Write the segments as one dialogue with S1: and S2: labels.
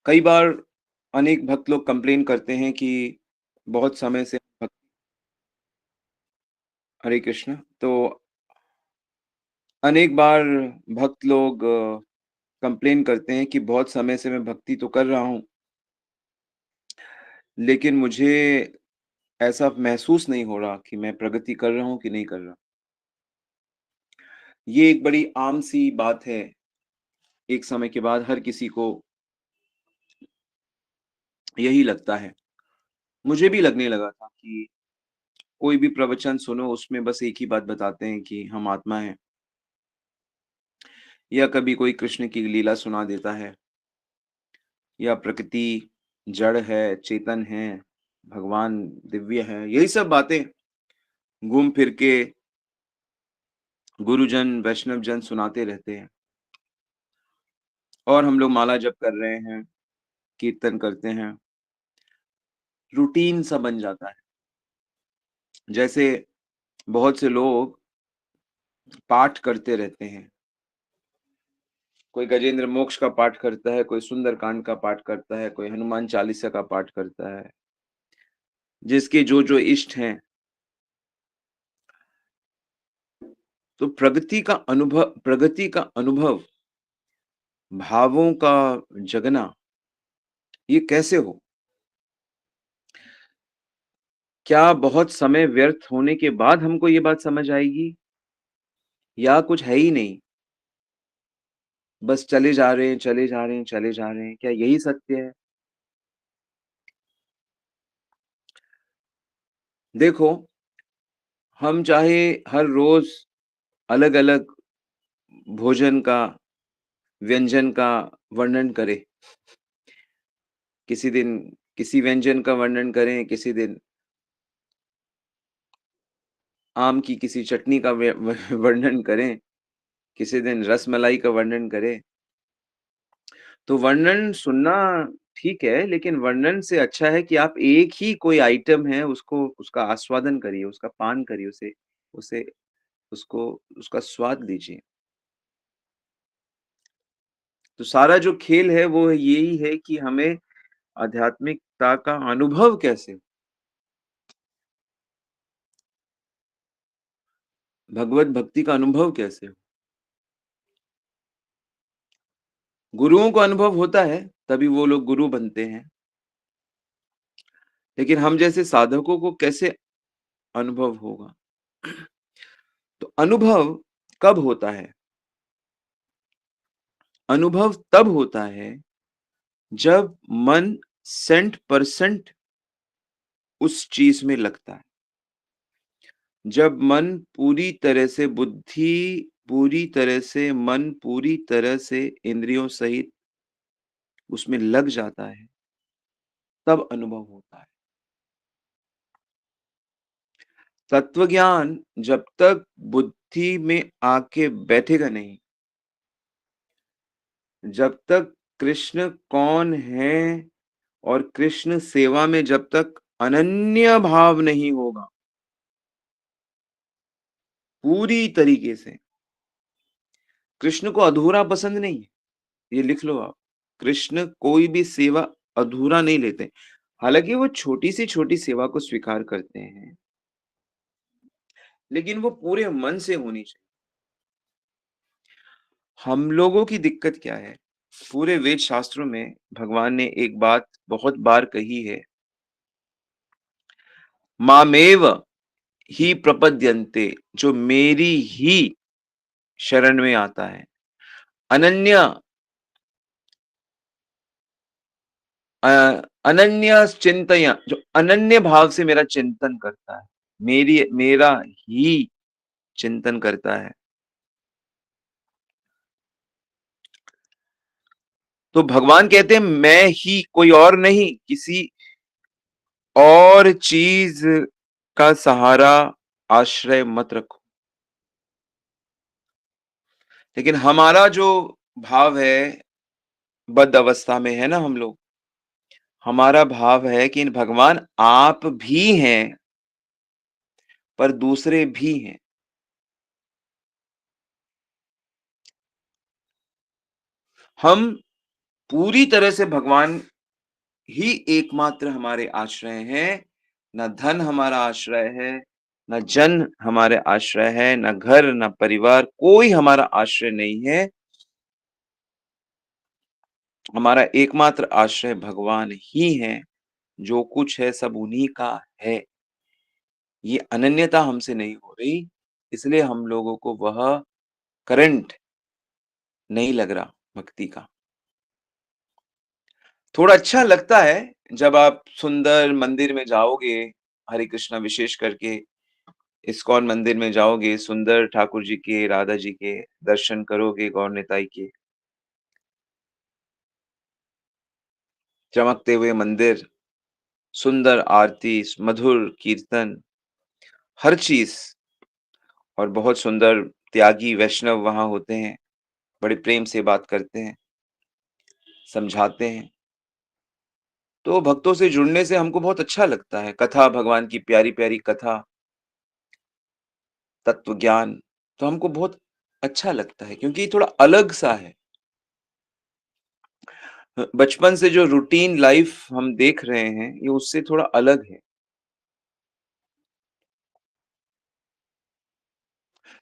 S1: कई बार अनेक भक्त लोग कंप्लेन करते हैं कि बहुत समय से हरे कृष्ण। तो अनेक बार भक्त लोग कंप्लेन करते हैं कि बहुत समय से मैं भक्ति तो कर रहा हूँ, लेकिन मुझे ऐसा महसूस नहीं हो रहा कि मैं प्रगति कर रहा हूँ कि नहीं कर रहा। ये एक बड़ी आम-सी बात है, एक समय के बाद हर किसी को यही लगता है। मुझे भी लगने लगा था कि कोई भी प्रवचन सुनो उसमें बस एक ही बात बताते हैं कि हम आत्मा हैं, या कभी कोई कृष्ण की लीला सुना देता है, या प्रकृति जड़ है, चेतन है, भगवान दिव्य है। यही सब बातें घूम फिर के गुरुजन, वैष्णवजन सुनाते रहते हैं, और हम लोग माला जप कर रहे हैं, कीर्तन करते हैं, रूटीन सा बन जाता है। जैसे बहुत से लोग पाठ करते रहते हैं, कोई गजेंद्र मोक्ष का पाठ करता है, कोई सुंदरकांड का पाठ करता है, कोई हनुमान चालीसा का पाठ करता है, जिसके जो-जो इष्ट हैं। तो प्रगति का अनुभव, भावों का जगना, ये कैसे हो? क्या बहुत समय व्यर्थ होने के बाद हमको ये बात समझ आएगी, या कुछ है ही नहीं, बस चले जा रहे हैं, चले जा रहे हैं, चले जा रहे हैं, क्या यही सत्य है? देखो, हम चाहे हर रोज़ अलग-अलग भोजन का, व्यंजन का वर्णन करें, किसी दिन किसी व्यंजन का वर्णन करें, किसी दिन आम की किसी चटनी का वर्णन करें, किसी दिन रसमलाई का वर्णन करें। तो वर्णन सुनना ठीक है, लेकिन वर्णन से अच्छा है कि आप एक ही कोई आइटम है, उसको उसका आस्वादन करिए, उसका पान करिए, उसे उसको उसका स्वाद लीजिए। तो सारा जो खेल है वो यही है कि हमें आध्यात्मिकता का अनुभव कैसे हो? भगवत भक्ति का अनुभव कैसे हो? गुरुओं को अनुभव होता है, तभी वो लोग गुरु बनते हैं। लेकिन हम जैसे साधकों को कैसे अनुभव होगा? तो अनुभव कब होता है? अनुभव तब होता है जब मन 100% उस चीज में लगता है। जब मन पूरी तरह से, बुद्धि पूरी तरह से, मन पूरी तरह से इंद्रियों सहित उसमें लग जाता है, तब अनुभव होता है। तत्वज्ञान जब तक बुद्धि में आके बैठेगा नहीं, जब तक कृष्ण कौन है और कृष्ण सेवा में जब तक अनन्य भाव नहीं होगा, पूरी तरीके से। कृष्ण को अधूरा पसंद नहीं है, ये लिख लो आप। कृष्ण कोई भी सेवा अधूरा नहीं लेते। हालाँकि वो छोटी से छोटी सेवा को स्वीकार करते हैं, लेकिन वो पूरे मन से होनी चाहिए। हम लोगों की दिक्कत क्या है? पूरे वेद शास्त्रों में भगवान ने एक बात बहुत बार कही है, मामेव ही प्रपद्यन्ते, जो मेरी ही शरण में आता है। अनन्य अ, अनन्य चिंतया, जो अनन्य भाव से मेरा चिंतन करता है, मेरा ही चिंतन करता है। तो भगवान कहते हैं मैं ही, कोई और नहीं, किसी और चीज का सहारा, आश्रय मत रखो। लेकिन हमारा जो भाव है, बद्ध अवस्था में है ना हम लोग, हमारा भाव है कि भगवान आप भी हैं, पर दूसरे भी हैं। हम पूरी तरह से भगवान ही एकमात्र हमारे आश्रय हैं, ना धन हमारा आश्रय है, ना जन हमारे आश्रय है, ना घर, ना परिवार, कोई हमारा आश्रय नहीं है। हमारा एकमात्र आश्रय भगवान ही हैं, जो कुछ है सब उन्हीं का है। ये अनन्यता हमसे नहीं हो रही, इसलिए हम लोगों को वह करंट नहीं लग रहा भक्ति का। थोड़ा अच्छा लगता है जब आप सुंदर मंदिर में जाओगे, हरे कृष्णा विशेष करके इस्कॉन मंदिर में जाओगे, सुंदर ठाकुर जी के, राधा जी के दर्शन करोगे, गौर निताई के, चमकते हुए मंदिर, सुंदर आरती, मधुर कीर्तन, हर चीज़ और बहुत सुंदर त्यागी वैष्णव वहाँ होते हैं, बड़े प्रेम से बात करते हैं, समझाते हैं। तो भक्तों से जुड़ने से हमको बहुत अच्छा लगता है। कथा भगवान की प्यारी-प्यारी कथा, तत्व ज्ञान, तो हमको बहुत अच्छा लगता है क्योंकि ये थोड़ा अलग-सा है। बचपन से जो रूटीन लाइफ हम देख रहे हैं, ये उससे थोड़ा अलग है।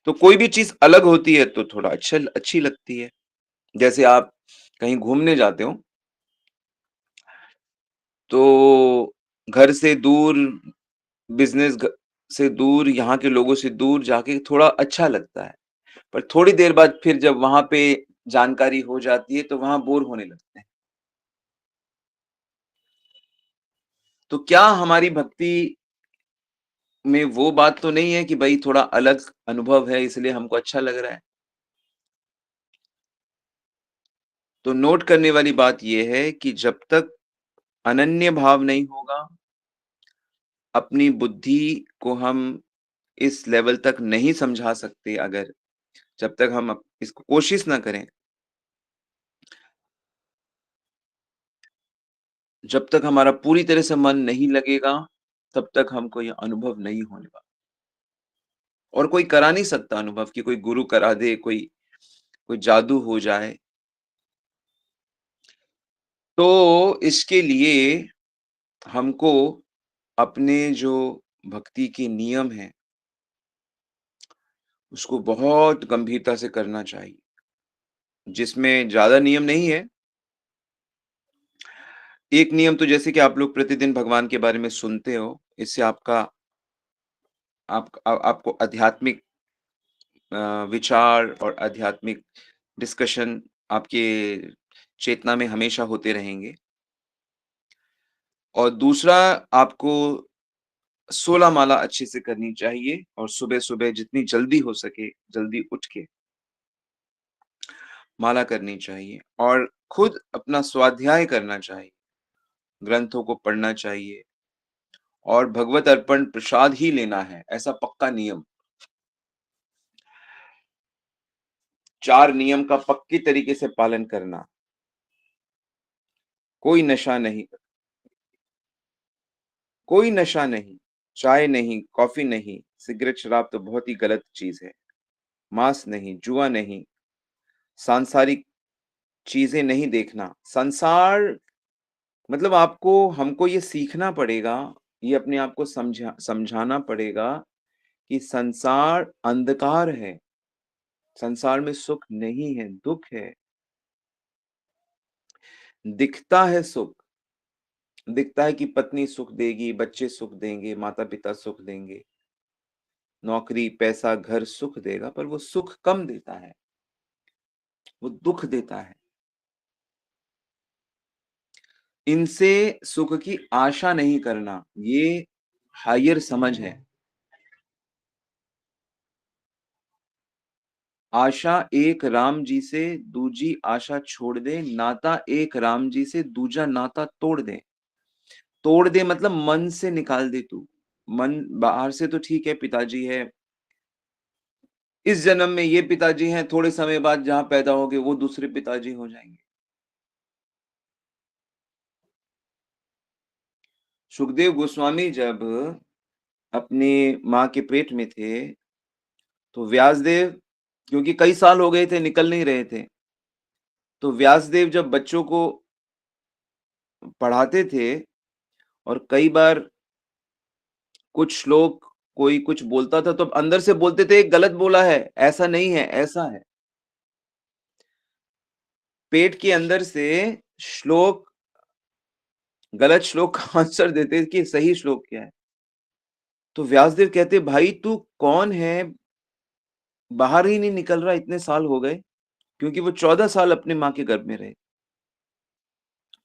S1: तो कोई भी चीज़ अलग होती है तो थोड़ा अच्छी लगती है। जैसे आप कहीं घूमने जाते हो, तो घर से दूर, बिज़नेस घ से दूर, यहाँ के लोगों से दूर जाके थोड़ा अच्छा लगता है। पर थोड़ी देर बाद फिर जब वहाँ पे जानकारी हो जाती है, तो वहाँ बोर होने लगते हैं। तो क्या हमारी भक्ति में वो बात तो नहीं है कि भई थोड़ा अलग अनुभव है इसलिए हमको अच्छा लग रहा है? तो नोट करने वाली बात ये है कि जब तक अनन्य भाव नहीं होगा, अपनी बुद्धि को हम इस लेवल तक नहीं समझा सकते अगर, जब तक हम इसको कोशिश ना करें, जब तक हमारा पूरी तरह से मन नहीं लगेगा, तब तक हमको ये अनुभव नहीं होने वाला। और कोई करा नहीं सकता अनुभव कि कोई गुरु करा दे, कोई कोई जादू हो जाए। तो इसके लिए हमको अपने जो भक्ति के नियम हैं, उसको बहुत गंभीरता से करना चाहिए। जिसमें ज़्यादा नियम नहीं है। एक नियम तो जैसे कि आप लोग प्रतिदिन भगवान के बारे में सुनते हो, इससे आपको आध्यात्मिक विचार और आध्यात्मिक डिस्कशन आपके चेतना में हमेशा होते रहेंगे। और दूसरा, आपको 16 माला अच्छे से करनी चाहिए और सुबह-सुबह जितनी जल्दी हो सके, जल्दी उठ के माला करनी चाहिए और खुद अपना स्वाध्याय करना चाहिए, ग्रंथों को पढ़ना चाहिए और भगवत अर्पण प्रसाद ही लेना है, ऐसा पक्का नियम। 4 नियम का पक्की तरीके से पालन करना, कोई नशा नहीं, कोई नशा नहीं, चाय नहीं, कॉफ़ी नहीं, सिगरेट, शराब तो बहुत ही गलत चीज़ है। मांस नहीं, जुआ नहीं, सांसारिक चीज़ें नहीं देखना। संसार मतलब आपको हमको ये सीखना पड़ेगा, ये अपने आप को समझाना पड़ेगा कि संसार अंधकार है, संसार में सुख नहीं है, दुःख है। दिखता है सुख, दिखता है कि पत्नी सुख देगी, बच्चे सुख देंगे, माता-पिता सुख देंगे, नौकरी, पैसा, घर सुख देगा, पर वो सुख कम देता है, वो दुःख देता है। इनसे सुख की आशा नहीं करना, ये हायर समझ है। आशा एक राम जी से, दूजी आशा छोड़ दे, नाता एक राम जी से, दूजा नाता तोड़ दे। तोड़ दे मतलब मन से निकाल दे तू। मन बाहर से तो ठीक है, पिताजी है, इस जन्म में ये पिताजी हैं, थोड़े समय बाद जहाँ पैदा होगे वो दूसरे पिताजी हो जाएँगे। सुखदेव गोस्वामी जब अपनी माँ के पेट में थे, तो व्यासदेव, क्योंकि कई साल हो गए थे, निकल नहीं रहे थे, तो व्यासदेव जब बच्चों को पढ़ाते थे और कई बार कुछ श्लोक कोई कुछ बोलता था तो अंदर से बोलते थे, "गलत बोला है, ऐसा नहीं है, ऐसा है।" पेट के अंदर से श्लोक गलत श्लोक का आंसर देते कि सही श्लोक क्या है। तो व्यासदेव कहते, "भाई तू कौन है? बाहर ही नहीं निकल रहा, इतने साल हो गए।" क्योंकि वो 14 साल अपनी माँ के गर्भ में रहे।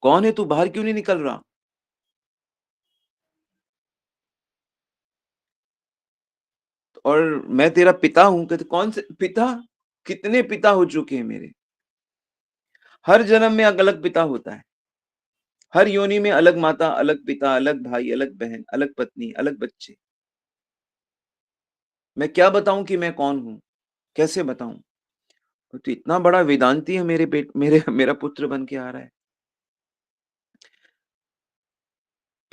S1: "कौन है तू? बाहर क्यों नहीं निकल रहा?" और "मैं तेरा पिता हूँ।" कहते, "कौन से पिता? कितने पिता हो चुके हैं मेरे। हर जन्म में अलग पिता होता है। हर योनि में अलग माता, अलग पिता, अलग भाई, अलग बहन, अलग पत्नी, अलग बच्चे। मैं क्या बताऊँ कि मैं कौन हूँ? कैसे बताऊँ?" तो इतना बड़ा वेदांती है मेरा पुत्र बन के आ रहा है।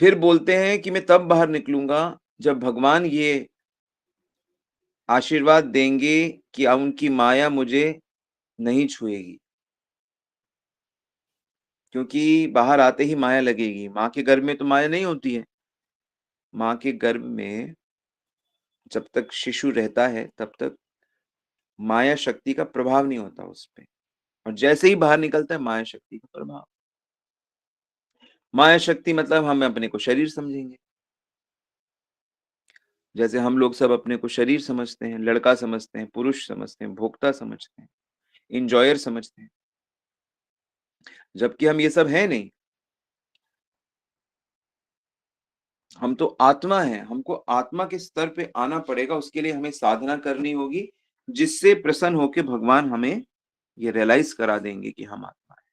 S1: फिर बोलते हैं कि मैं तब बाहर निकलूँगा जब भगवान ये आशीर्वाद देंगे कि उनकी माया मुझे नहीं छुएगी। क्योंकि बाहर आते ही माया लगेगी। माँ के गर्भ में तो माया नहीं होती है। माँ के गर्भ में जब तक शिशु रहता है तब तक माया शक्ति का प्रभाव नहीं होता उस पे। और जैसे ही बाहर निकलता है माया शक्ति का प्रभाव। माया शक्ति मतलब हम अपने को शरीर समझेंगे। जैसे हम लोग सब अपने को शरीर समझते हैं, लड़का समझते हैं, पुरुष समझते हैं, भोक्ता समझते हैं, एन्जॉयर समझते हैं। जबकि हम ये सब हैं नहीं। हम तो आत्मा हैं। हमको आत्मा के स्तर पे आना पड़ेगा, उसके लिए हमें साधना करनी होगी, जिससे प्रसन्न होके भगवान हमें ये रियलाइज़ करा देंगे कि हम आत्मा हैं।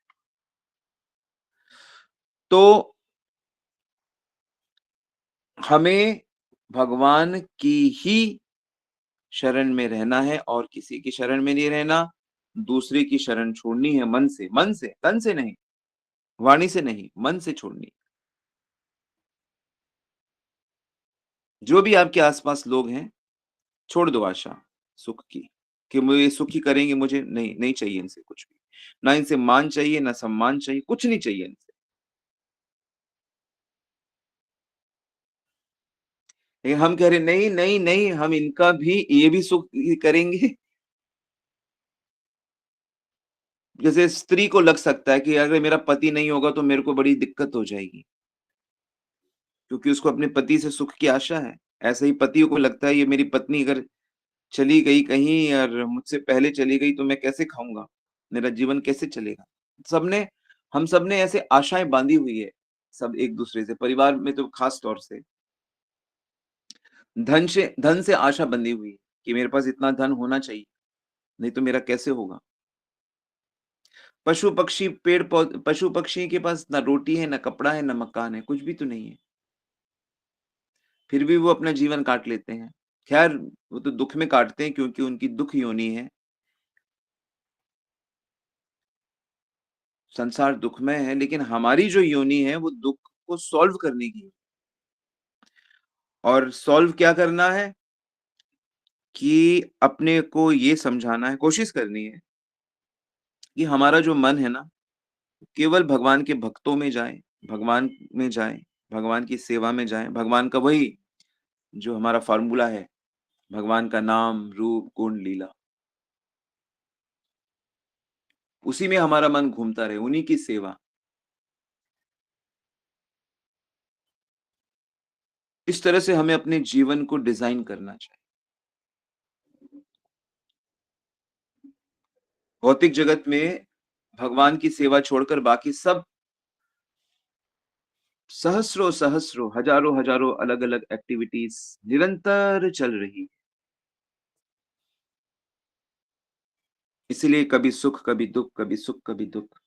S1: तो हमें भगवान की ही शरण में रहना है और किसी की शरण में नहीं रहना, दूसरे की शरण छोड़नी है मन से, तन से नहीं, वाणी से नहीं, मन से छोड़नी। जो भी आपके आस-पास लोग हैं, छोड़ दो आशा सुख की, कि मुझे सुखी करेंगे मुझे, नहीं, नहीं चाहिए इनसे कुछ भी। ना इनसे मान चाहिए, ना सम्मान चाहिए, कुछ नहीं चाहिए इनसे। लेकिन हम कह रहे हैं, नहीं, नहीं, नहीं, हम इनका भी ये भी सुख करेंगे। जैसे स्त्री को लग सकता है कि अगर मेरा पति नहीं होगा तो मेरे को बड़ी दिक्कत हो जाएगी, क्योंकि उसको अपने पति से सुख की आशा है। ऐसे ही पति को लगता है ये मेरी पत्नी अगर चली गई कहीं और मुझसे पहले चली गई तो मैं कैसे खाऊँगा? मेरा जीवन कैसे चलेगा? सबने हम सबने ऐसे आशाएँ बाँधी हुई है, सब एक-दूसरे से, परिवार में तो ख़ास तौर से। धन से आशा बंधी हुई है कि मेरे पास इतना धन होना चाहिए, नहीं तो मेरा कैसे होगा? पशु-पक्षी के पास ना रोटी है, ना कपड़ा है, ना मकान है, कुछ भी तो नहीं है। फिर भी वो अपना जीवन काट लेते हैं। ख़ैर वो तो दुःख में काटते हैं क्योंकि उनकी दुःख योनि है। संसार दुःखमय है, लेकिन हमारी जो योनि है वो दुःख को सॉल्व करने की है। और सॉल्व क्या करना है कि अपने को ये समझाना है, कोशिश करनी है कि हमारा जो मन है ना, केवल भगवान के भक्तों में जाए, भगवान में जाए, भगवान की सेवा में जाए, भगवान का वही जो हमारा फ़ॉर्मूला है, भगवान का नाम, रूप, गुण, लीला, उसी में हमारा मन घूमता रहे, उन्हीं की सेवा। इस तरह से हमें अपने जीवन को डिज़ाइन करना चाहिए। भौतिक जगत में भगवान की सेवा छोड़कर बाकी सब सहस्रों-सहस्रों, हज़ारों-हज़ारों अलग-अलग एक्टिविटीज़ निरंतर चल रही। इसीलिए कभी सुख, कभी दुःख, कभी सुख, कभी दुःख।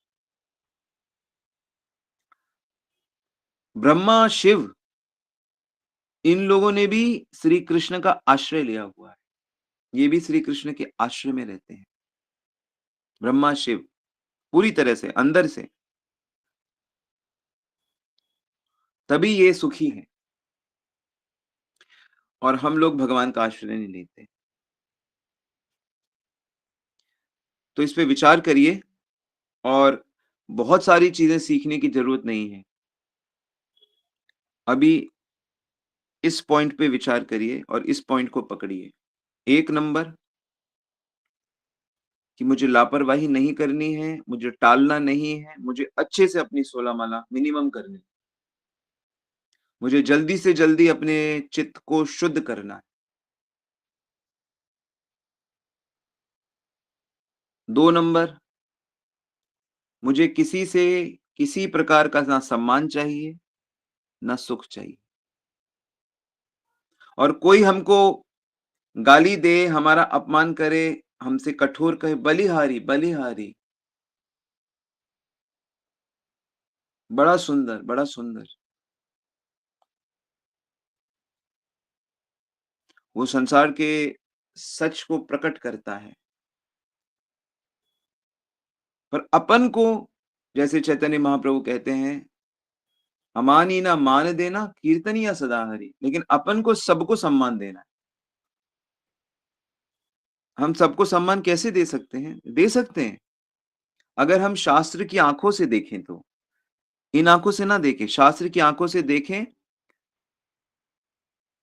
S1: ब्रह्मा, शिव इन लोगों ने भी श्री कृष्ण का आश्रय लिया हुआ है। ये भी श्री कृष्ण के आश्रय में रहते हैं। ब्रह्मा, शिव पूरी तरह से अंदर से, तभी ये सुखी हैं और हम लोग भगवान का आश्रय नहीं लेते। तो इस पे विचार करिए और बहुत सारी चीज़ें सीखने की ज़रूरत नहीं है। अभी इस पॉइंट पे विचार करिए और इस पॉइंट को पकड़िए। 1 नंबर कि मुझे लापरवाही नहीं करनी है, मुझे टालना नहीं है, मुझे अच्छे से अपनी 16 माला मिनिमम करनी है। मुझे जल्दी से जल्दी अपने चित्त को शुद्ध करना है। 2 नंबर, मुझे किसी से किसी प्रकार का ना सम्मान चाहिए, ना सुख चाहिए। और कोई हमको गाली दे, हमारा अपमान करे, हमसे कठोर कहे, बलिहारी, बलिहारी। बड़ा सुंदर, बड़ा सुंदर। वो संसार के सच को प्रकट करता है। पर अपन को जैसे चैतन्य महाप्रभु कहते हैं, "अमानी ना मान देना, कीर्तनिया सदा हरि।" लेकिन अपन को सबको सम्मान देना है। हम सबको सम्मान कैसे दे सकते हैं? दे सकते हैं, अगर हम शास्त्र की आँखों से देखें तो। इन आँखों से ना देखें, शास्त्र की आँखों से देखें,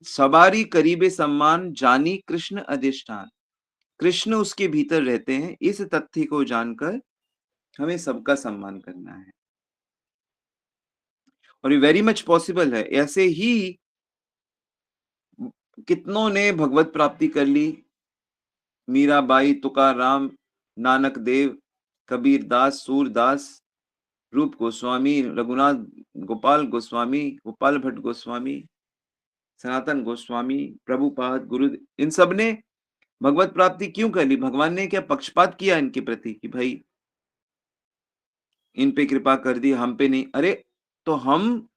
S1: "सबारी करीबे सम्मान, जानी कृष्ण अधिष्ठान।" कृष्ण उसके भीतर रहते हैं, इस तथ्य को जानकर हमें सबका सम्मान करना है। और ये वेरी मच पॉसिबल है। ऐसे ही कितनों ने भगवत प्राप्ति कर ली, मीराबाई, तुकाराम, नानक देव, कबीर दास, सूरदास, रूप गोस्वामी, रघुनाथ गोपाल गोस्वामी, गोपाल भट्ट गोस्वामी, सनातन गोस्वामी, प्रभुपाद, गुरु, इन सब ने भगवत प्राप्ति क्यों कर ली? भगवान ने क्या पक्षपात किया इनके प्रति कि भाई इन पे कृपा कर दी, हम पे नहीं? अरे! तो हम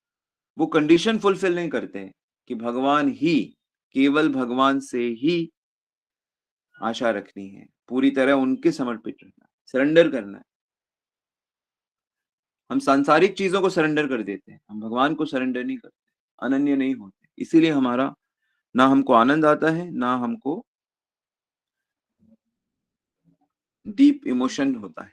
S1: वो कंडीशन फुलफिल नहीं करते हैं कि भगवान ही, केवल भगवान से ही आशा रखनी है, पूरी तरह उनके समर्पित रहना, सरेंडर करना है। हम सांसारिक चीज़ों को सरेंडर कर देते हैं, हम भगवान को सरेंडर नहीं करते, अनन्य नहीं होते। इसीलिए हमारा ना हमको आनंद आता है, ना हमको डीप इमोशन होता है।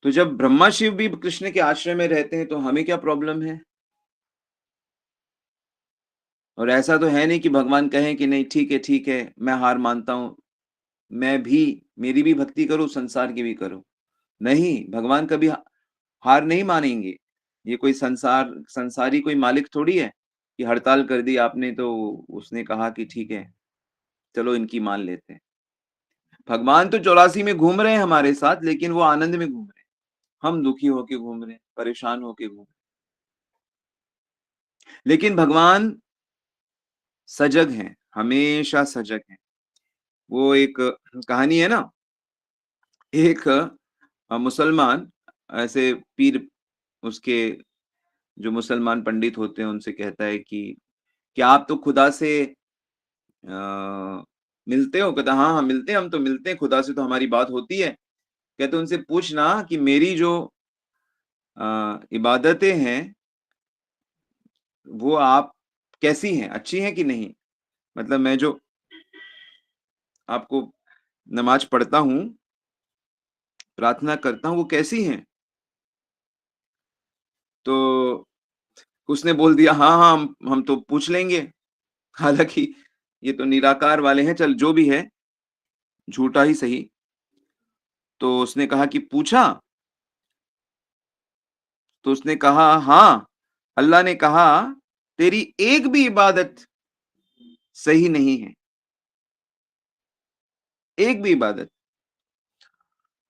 S1: तो जब ब्रह्मा शिव भी कृष्ण के आश्रय में रहते हैं, तो हमें क्या प्रॉब्लम है? और ऐसा तो है नहीं कि भगवान कहें कि नहीं ठीक है, मैं हार मानता हूँ, मैं भी मेरी भी भक्ति करो, संसार की भी करो। नहीं, भगवान कभी हार नहीं मानेंगे। ये कोई संसारी कोई मालिक थोड़ी है कि हड़ताल कर दी आपने तो उसने कहा कि ठीक है, चलो इनकी मान लेते हैं। भगवान तो 84 में घूम रहे हैं हमारे साथ, लेकिन वो आनंद में घूम रहे हैं। हम दुखी होके घूम रहे हैं, परेशान होके घूम रहे हैं। लेकिन भगवान सजग हैं, हमेशा सजग हैं। वो एक कहानी है ना, एक मुसलमान ऐसे पीर उसके जो मुसलमान पंडित होते हैं उनसे कहता है कि क्या आप तो खुदा से मिलते हो? कहता हाँ, हाँ, मिलते हैं, हम तो मिलते हैं, खुदा से तो हमारी बात होती है। कहते उनसे पूछना कि मेरी जो इबादतें हैं, वो आप कैसी हैं? अच्छी हैं कि नहीं? मतलब मैं जो आपको नमाज़ पढ़ता हूँ, प्रार्थना करता हूँ, वो कैसी हैं? तो उसने बोल दिया, "हाँ, हाँ, हम तो पूछ लेंगे।" हालाँकि ये तो निराकार वाले हैं, चल जो भी है, झूठा ही सही। तो उसने कहा कि पूछा? तो उसने कहा, "हाँ।" अल्लाह ने कहा, "तेरी एक भी इबादत सही नहीं है, एक भी इबादत।"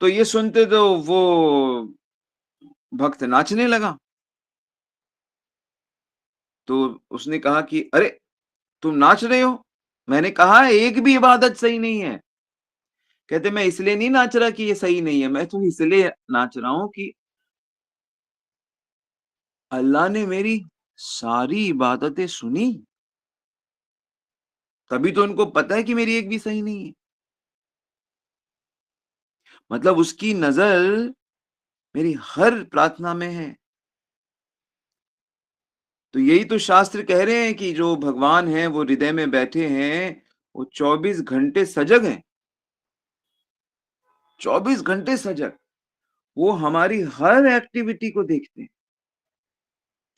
S1: तो ये सुनते तो वो भक्त नाचने लगा। तो उसने कहा कि, "अरे! तुम नाच रहे हो?" मैंने कहा, "एक भी इबादत सही नहीं है।" कहते, "मैं इसलिए नहीं नाच रहा कि ये सही नहीं है, मैं तो इसलिए नाच रहा हूँ कि अल्लाह ने मेरी सारी इबादतें सुनी, तभी तो उनको पता है कि मेरी एक भी सही नहीं है।" मतलब उसकी नज़र मेरी हर प्रार्थना में है। तो यही तो शास्त्र कह रहे हैं कि जो भगवान हैं वो हृदय में बैठे हैं, वो 24 घंटे सजग हैं, 24 घंटे सजग। वो हमारी हर एक्टिविटी को देखते हैं,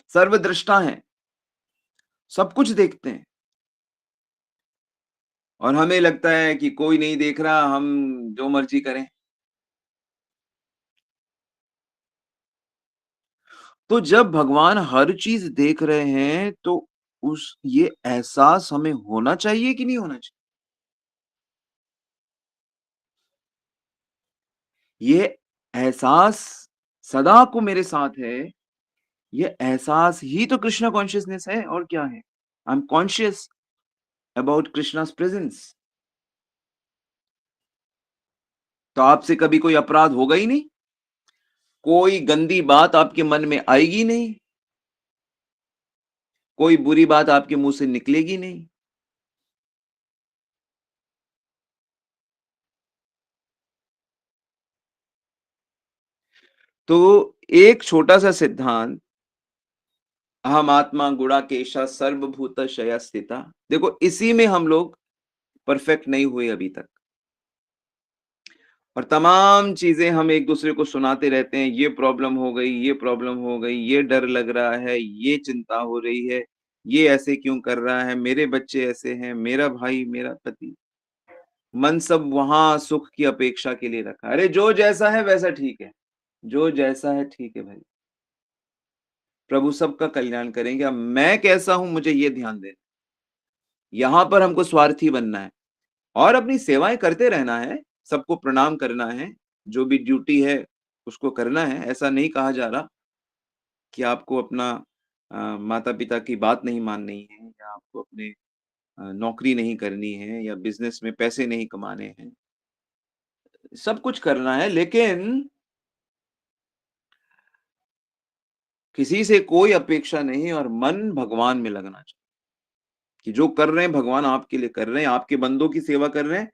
S1: सर्वद्रष्टा हैं, सब कुछ देखते हैं। और हमें लगता है कि कोई नहीं देख रहा, हम जो मर्ज़ी करें। तो जब भगवान हर चीज़ देख रहे हैं, तो उस ये एहसास हमें होना चाहिए कि नहीं होना चाहिए? ये एहसास सदा को मेरे साथ है, ये एहसास ही तो कृष्णा कॉन्शियसनेस है और क्या है? I am conscious about Krishna's presence. तो आपसे कभी कोई अपराध होगा ही नहीं, कोई गंदी बात आपके मन में आएगी नहीं, कोई बुरी बात आपके मुँह से निकलेगी नहीं। तो एक छोटा-सा सिद्धांत, अहम आत्मा गुणाकेशा सर्वभूतशया स्थिता। देखो इसी में हम लोग परफेक्ट नहीं हुए अभी तक। और तमाम चीज़ें हम एक-दूसरे को सुनाते रहते हैं, ये प्रॉब्लम हो गई, ये प्रॉब्लम हो गई, ये डर लग रहा है, ये चिंता हो रही है, ये ऐसे क्यों कर रहा है, मेरे बच्चे ऐसे हैं, मेरा भाई, मेरा पति। मन सब वहाँ सुख की अपेक्षा के लिए रखा है। अरे जो जैसा है वैसा ठीक है, जो जैसा है ठीक है भाई। प्रभु सबका कल्याण करेंगे। अब मैं कैसा हूँ मुझे ये ध्यान देना। यहाँ पर हमको स्वार्थी बनना है और अपनी सेवाएँ करते रहना है, सबको प्रणाम करना है, जो भी ड्यूटी है उसको करना है। ऐसा नहीं कहा जा रहा कि आपको अपना माता-पिता की बात नहीं माननी है या आपको अपने नौकरी नहीं करनी है या बिज़नेस में पैसे नहीं कमाने हैं। सब कुछ करना है लेकिन किसी से कोई अपेक्षा नहीं और मन भगवान में लगना चाहिए कि जो कर रहे हैं भगवान आपके लिए कर रहे हैं, आपके बंदों की सेवा कर रहे हैं।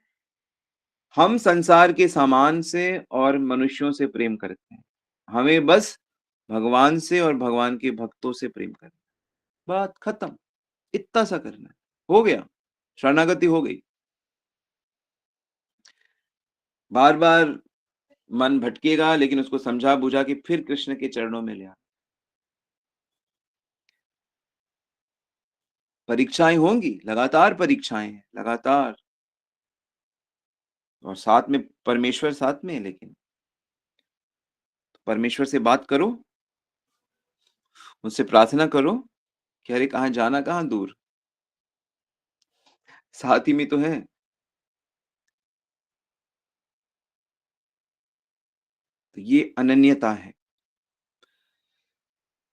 S1: हम संसार के सामान से और मनुष्यों से प्रेम करते हैं। हमें बस भगवान से और भगवान के भक्तों से प्रेम करना है। बात खत्म, इतना सा करना है। हो गया, शरणागति हो गई। बार-बार मन भटकेगा लेकिन उसको समझा-बुझा के फिर कृष्ण के चरणों में ले आना। परीक्षाएँ होंगी, लगातार परीक्षाएँ हैं, लगातार और साथ में परमेश्वर साथ में है लेकिन। परमेश्वर से बात करो, उससे प्रार्थना करो कि अरे कहाँ जाना कहाँ दूर, साथ ही में तो है। तो ये अनन्यता है।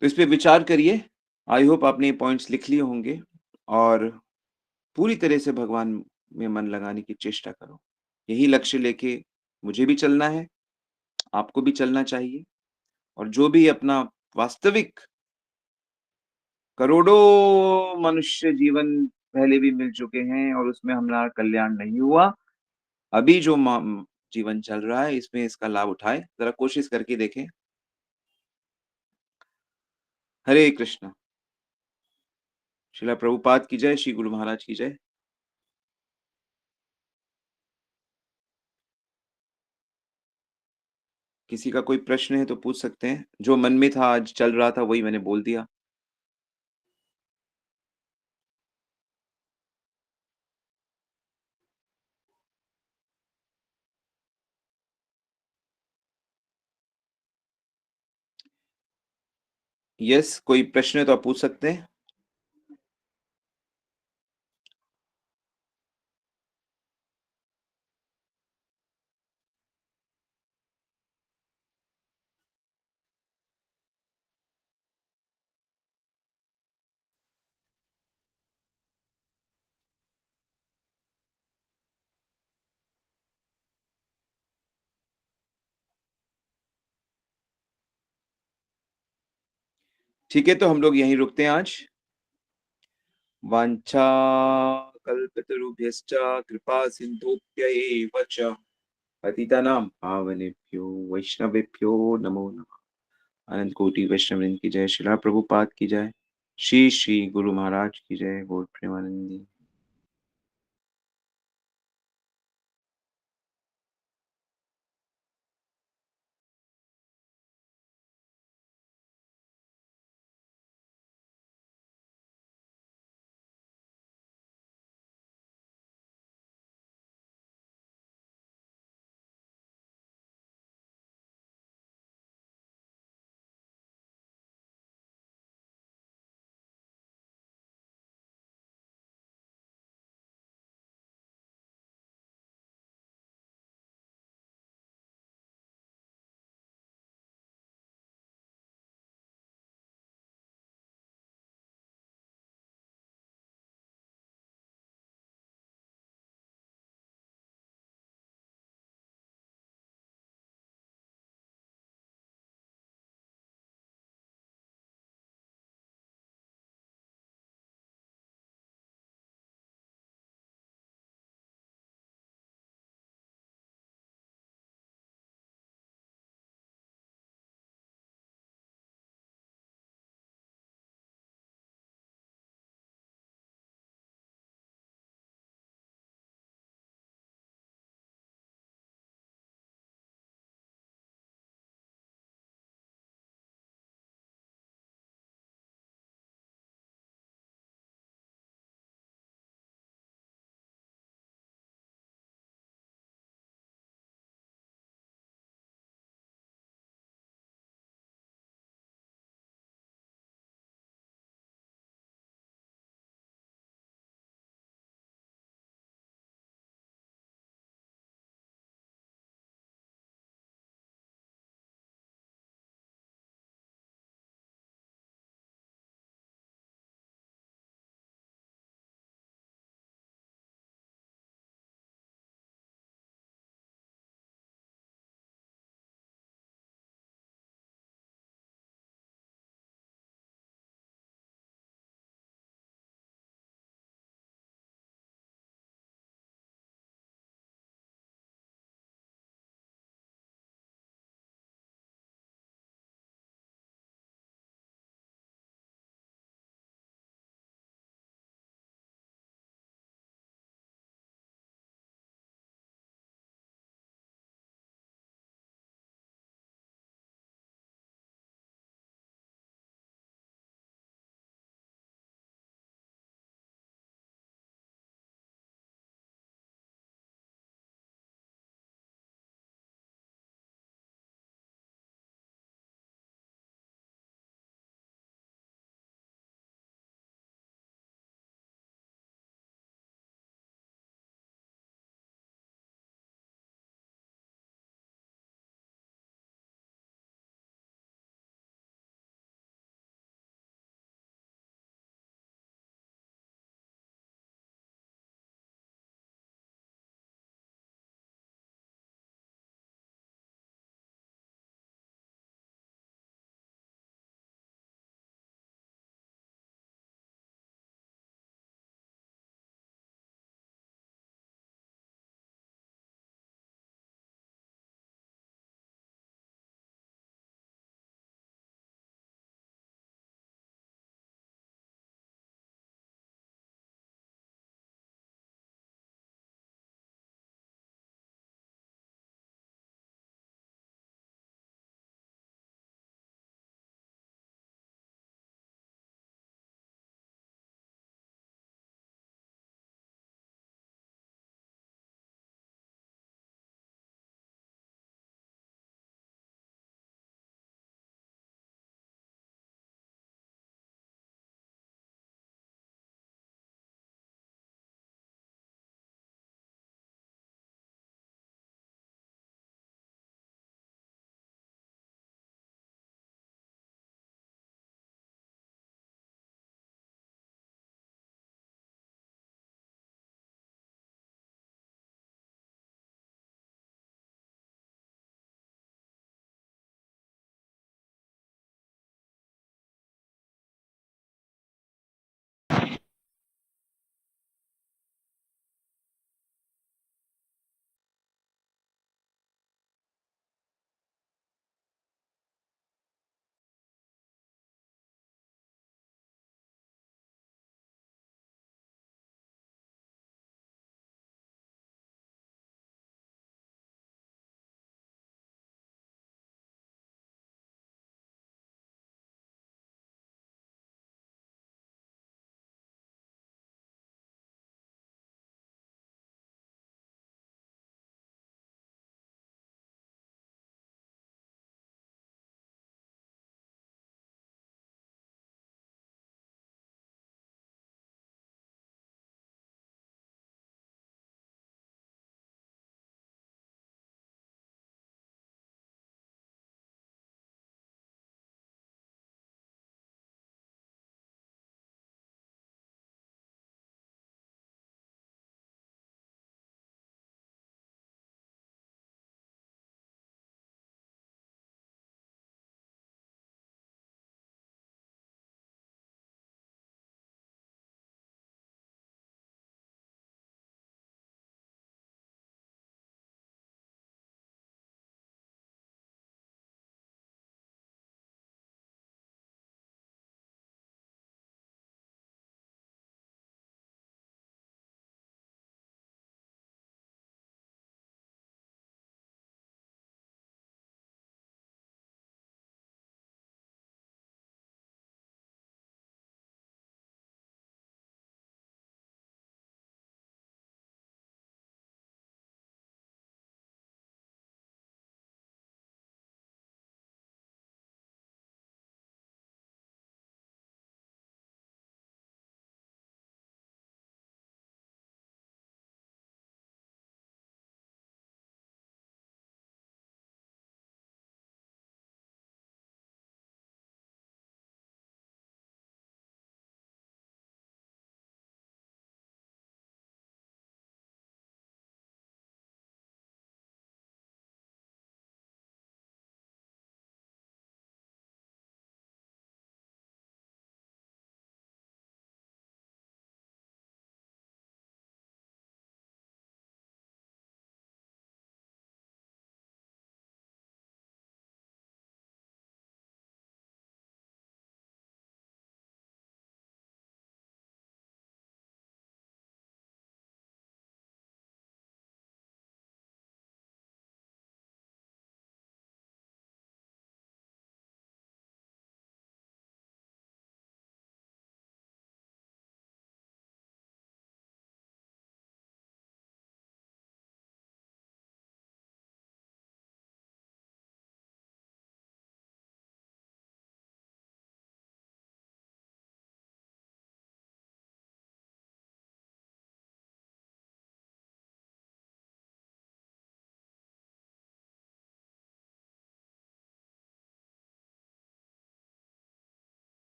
S1: तो इस पे विचार करिए। आई होप आपने ये पॉइंट्स लिख लिए होंगे और पूरी तरह से भगवान में मन लगाने की चेष्टा करो। यही लक्ष्य लेके मुझे भी चलना है, आपको भी चलना चाहिए और जो भी अपना वास्तविक करोड़ों मनुष्य जीवन पहले भी मिल चुके हैं और उसमें हमारा कल्याण नहीं हुआ। अभी जो जीवन चल रहा है इसमें इसका लाभ उठाएँ, ज़रा कोशिश करके देखें। हरे कृष्णा। श्रील प्रभुपाद की जय, श्री गुरु महाराज की जय। किसी का कोई प्रश्न है तो पूछ सकते हैं। जो मन में था आज चल रहा था वही मैंने बोल दिया। यस, कोई प्रश्न है तो आप पूछ सकते हैं। ठीक है, तो हम लोग यहीं रुकते हैं आज। वाञ्छाकल्पतरुभ्यश्च कृपा सिन्धुभ्य च पतितानां पावनेभ्यो वैष्णवेभ्यो नमो नमः। अनंत कोटि वैष्णव वृंद की जय। श्रील प्रभुपाद की जय। श्री श्री गुरु महाराज की जय, बोल प्रेमानंदी।